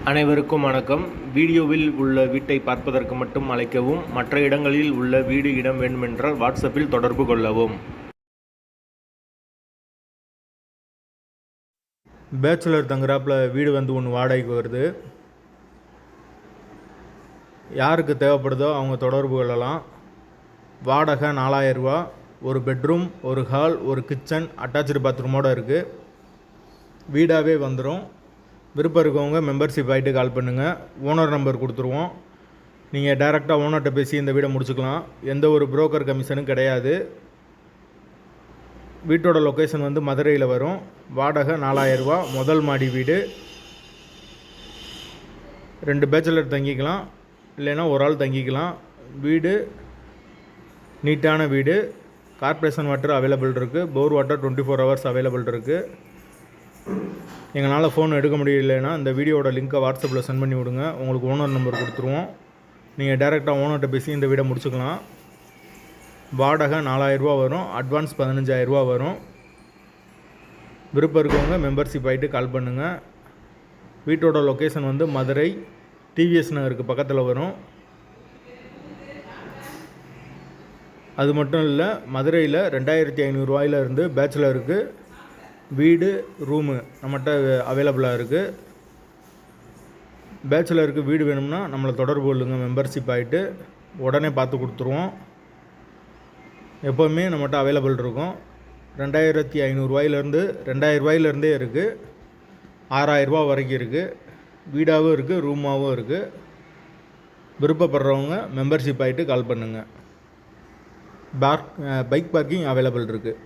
அனைவருக்கும் வணக்கம். வீடியோவில் உள்ள வீட்டை பார்ப்பதற்கு மட்டும் அழைக்கவும். மற்ற இடங்களில் உள்ள வீடு இடம் வேண்டுமென்றால் வாட்ஸ்அப்பில் தொடர்பு கொள்ளவும். பேச்சுலர் தங்குறாப்பில் வீடு ஒன்று வாடகைக்கு வருது. யாருக்கு தேவைப்படுதோ அவங்க தொடர்பு கொள்ளலாம். வாடகை 4000 ரூபா. ஒரு பெட்ரூம், ஒரு ஹால், ஒரு கிச்சன், அட்டாச்சு பாத்ரூமோடு இருக்குது. வீடாகவே வந்துடும். விருப்பம் இருக்கவங்க மெம்பர்ஷிப் ஆகிட்டு கால் பண்ணுங்கள். ஓனர் நம்பர் கொடுத்துருவோம். நீங்கள் டைரெக்டாக ஓனர்கிட்ட பேசி இந்த வீடை முடிச்சுக்கலாம். எந்த ஒரு புரோக்கர் கமிஷனும் கிடையாது. வீட்டோட லொக்கேஷன் மதுரையில் வரும். வாடகை 4000 ரூபா. முதல் மாடி வீடு. 2 பேச்சுலர் தங்கிக்கலாம், இல்லைன்னா ஒரு ஆள் தங்கிக்கலாம். வீடு நீட்டான வீடு. கார்ப்பரேஷன் வாட்டர் அவைலபிள் இருக்குது. போர் வாட்டர் 24 ஹவர்ஸ் அவைலபிள் இருக்குது. எங்களால் ஃபோன் எடுக்க முடியலைன்னா இந்த வீடியோட லிங்க்கை வாட்ஸ்அப்பில் சென்ட் பண்ணி விடுங்க. உங்களுக்கு ஓனர் நம்பர் கொடுத்துருவோம். நீங்கள் டைரெக்டாக ஓனர்கிட்ட பேசி இந்த வீடை முடிச்சுக்கலாம். வாடகை 4000 ரூபா வரும். அட்வான்ஸ் 15000 ரூபா வரும். விருப்பம் இருக்கவங்க மெம்பர்ஷிப் ஆகிட்டு கால் பண்ணுங்கள். வீட்டோட லொக்கேஷன் மதுரை டிவிஎஸ் நகருக்கு பக்கத்தில் வரும். அது மட்டும் இல்லை, மதுரையில் 2500 ரூபாயிலிருந்து பேச்சுலருக்கு வீடு, ரூமு நம்மகிட்ட அவைலபிளாக இருக்குது. பேச்சுலருக்கு வீடு வேணும்னா நம்மளை தொடர்பு கொள்ளுங்கள். மெம்பர்ஷிப் ஆகிட்டு உடனே பார்த்து கொடுத்துருவோம். எப்போவுமே நம்மகிட்ட அவைலபிள் இருக்கும். 2500 ரூபாயிலேருந்து 2000 ரூபாயிலேருந்தே இருக்குது. 6000 ரூபா வரைக்கும் இருக்குது. வீடாகவும் இருக்குது, ரூமாகவும் இருக்குது. விருப்பப்படுறவங்க மெம்பர்ஷிப் ஆகிட்டு கால் பண்ணுங்கள். பைக் பார்க்கிங் அவைலபிள் இருக்குது.